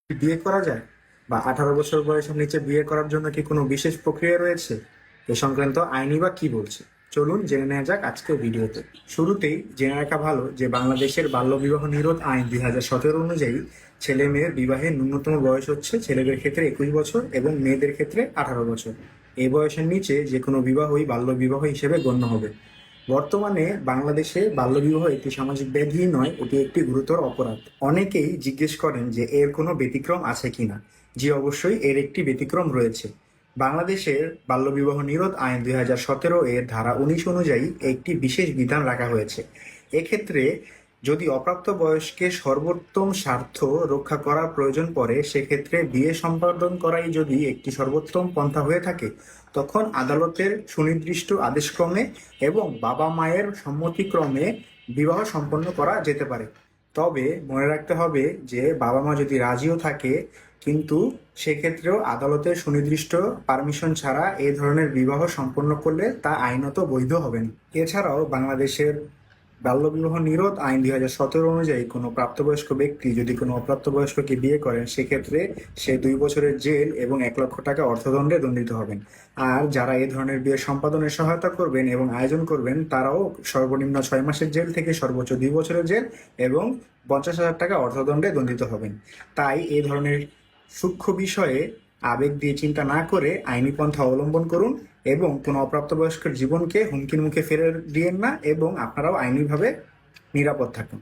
কি বিয়ে করা যায়, বা 18 বছর বয়সের নিচে বিয়ে করার জন্য কি কোনো বিশেষ প্রক্রিয়া রয়েছে? এ সংক্রান্ত আইনি বা কি বলছে, চলুন জেনে নেওয়া যাক আজকের ভিডিওতে। শুরুতেই জেনে রাখা ভালো যে বাংলাদেশের বাল্যবিবাহ নিরোধ আইন 2017 অনুযায়ী ছেলে মেয়ের বিবাহের ন্যূনতম বয়স হচ্ছে ছেলেদের ক্ষেত্রে 21 বছর এবং মেয়েদের ক্ষেত্রে 18 বছর। এই বয়সের নিচে যে কোনো বিবাহই বাল্যবিবাহ হিসেবে গণ্য হবে। বর্তমানে বাংলাদেশে বাল্যবিবাহ একটি সামাজিক ব্যাধি নয়, এটি একটি গুরুতর অপরাধ। অনেকেই জিজ্ঞেস করেন যে এর কোনো ব্যতিক্রম আছে কিনা। জি, অবশ্যই এর একটি ব্যতিক্রম রয়েছে। বাংলাদেশের বাল্যবিবাহ নিরোধ আইন 2017 এর ধারা 19 অনুযায়ী একটি বিশেষ বিধান রাখা হয়েছে। এক্ষেত্রে যদি অপ্রাপ্ত বয়স্কে সর্বোত্তম স্বার্থ রক্ষা করার প্রয়োজন পড়ে, সেক্ষেত্রে বিয়ে সম্পাদন করাই যদি একটি সর্বোত্তম পন্থা হয়ে থাকে, তখন আদালতের সুনির্দিষ্ট আদেশক্রমে এবং বাবা মায়ের সম্মতিক্রমে বিবাহ সম্পন্ন করা যেতে পারে। তবে মনে রাখতে হবে যে বাবা মা যদি রাজিও থাকে, কিন্তু সেক্ষেত্রেও আদালতের সুনির্দিষ্ট পারমিশন ছাড়া এই ধরনের বিবাহ সম্পন্ন করলে তা আইনত বৈধ হবে না। এছাড়াও বাংলাদেশের বাল্যবিবাহ নিরোধ আইন 2017 অনুযায়ী কোনো প্রাপ্তবয়স্ক ব্যক্তি যদি কোনো অপ্রাপ্তবয়স্ককে বিয়ে করেন, সেক্ষেত্রে সে 2 বছরের জেল এবং 1 লক্ষ টাকা অর্থদণ্ডে দণ্ডিত হবেন। আর যারা এই ধরনের বিয়ে সম্পাদনে সহায়তা করবেন এবং আয়োজন করবেন, তারাও সর্বনিম্ন 6 মাসের জেল থেকে সর্বোচ্চ 2 বছরের জেল এবং 50,000 টাকা অর্থদণ্ডে দণ্ডিত হবেন। তাই এই ধরনের সূক্ষ্ম বিষয়ে আবেগ দিয়ে চিন্তা না করে আইনি পন্থা অবলম্বন করুন এবং কোনো অপ্রাপ্তবয়স্কের জীবনকে হুমকির মুখে ফেলে দিয়েন না, এবং আপনারাও আইনিভাবে নিরাপদ থাকুন।